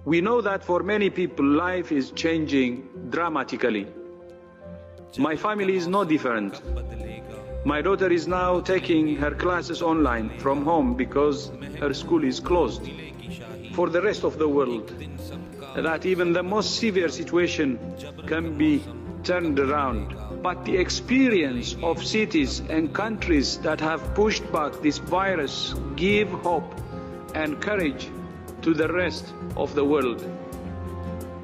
We know that for many people, life is changing dramatically. My family is no different. My daughter is now taking her classes online from home because her school is closed. For the rest of the world, that even the most severe situation can be turned around. But the experience of cities and countries that have pushed back this virus give hope and courage to the rest of the world.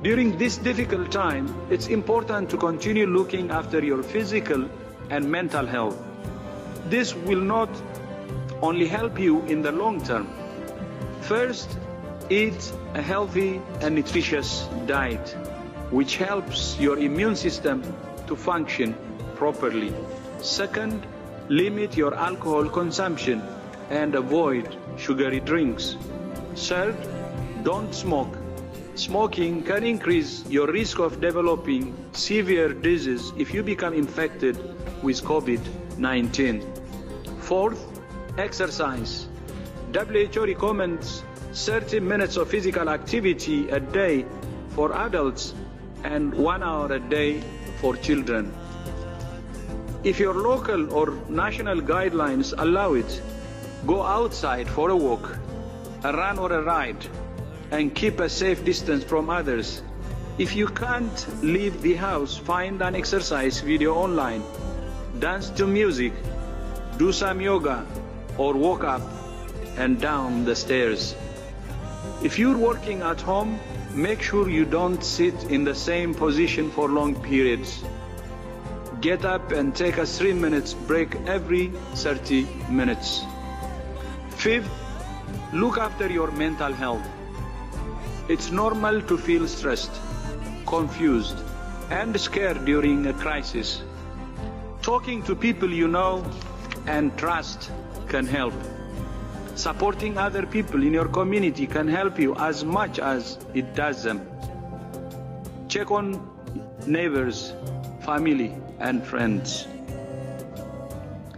During this difficult time, it's important to continue looking after your physical and mental health. This will not only help you in the long term. First, eat a healthy and nutritious diet, which helps your immune system to function properly. Second, limit your alcohol consumption and avoid sugary drinks. Third, don't smoke. Smoking can increase your risk of developing severe disease if you become infected with COVID-19. Fourth, exercise. WHO recommends 30 minutes of physical activity a day for adults and 1 hour a day for children. If your local or national guidelines allow it, go outside for a walk, a run or a ride, and keep a safe distance from others. If you can't leave the house, find an exercise video online, dance to music, do some yoga, or walk up and down the stairs. If you're working at home, make sure you don't sit in the same position for long periods. Get up and take a 3-minute break every 30 minutes. Fifth, look after your mental health. It's normal to feel stressed, confused, and scared during a crisis. Talking to people you know and trust can help. Supporting other people in your community can help you as much as it does them. Check on neighbors, family, and friends.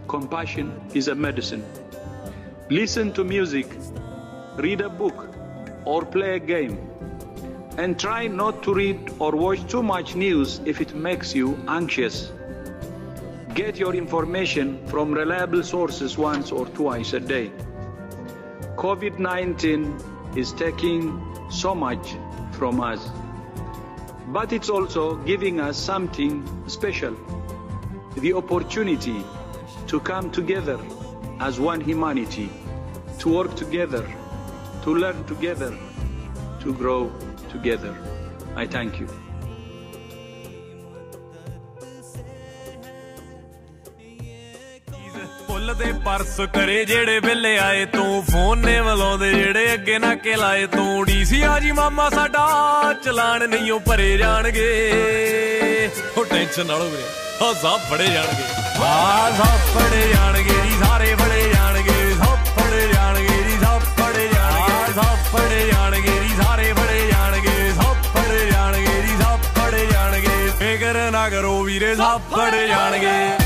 Compassion is a medicine. Listen to music, read a book, or play a game. And try not to read or watch too much news if it makes you anxious. Get your information from reliable sources once or twice a day. COVID-19 is taking so much from us, but it's also giving us something special, the opportunity to come together as one humanity, to work together, to learn together, to grow together. I thank you. ਦੇ purse ਕਰੇ ਜਿਹੜੇ ਵੇਲੇ ਆਏ ਤੂੰ phone ਨੇ ਵਲਾਉਂਦੇ ਜਿਹੜੇ ਅੱਗੇ ਨਾ ਕੇ ਲਾਏ ਤੂੰ ਡੀਸੀ ਆ ਜੀ ਮਾਮਾ ਸਾਡਾ ਚਲਾਨ ਨਹੀਂ ਉਹ ਭਰੇ ਜਾਣਗੇ ਉਹ ਟੈਨਸ਼ਨ ਨਾਲ ਵੀਰੇ ਆ ਸਭ ਫੜੇ ਜਾਣਗੇ ਆ ਸਭ ਫੜੇ ਜਾਣਗੇ ਜੀ ਸਾਰੇ ਫੜੇ ਜਾਣਗੇ ਸਭ ਫੜੇ ਜਾਣਗੇ ਜੀ ਸਭ ਫੜੇ ਜਾਣਗੇ ਸਭ ਫੜੇ ਜਾਣਗੇ ਜੀ ਸਾਰੇ ਫੜੇ ਜਾਣਗੇ ਸਭ ਫੜੇ ਜਾਣਗੇ ਜੀ ਸਭ ਫੜੇ ਜਾਣਗੇ ਫਿਕਰ ਨਾ ਕਰੋ ਵੀਰੇ ਸਭ ਫੜੇ ਜਾਣਗੇ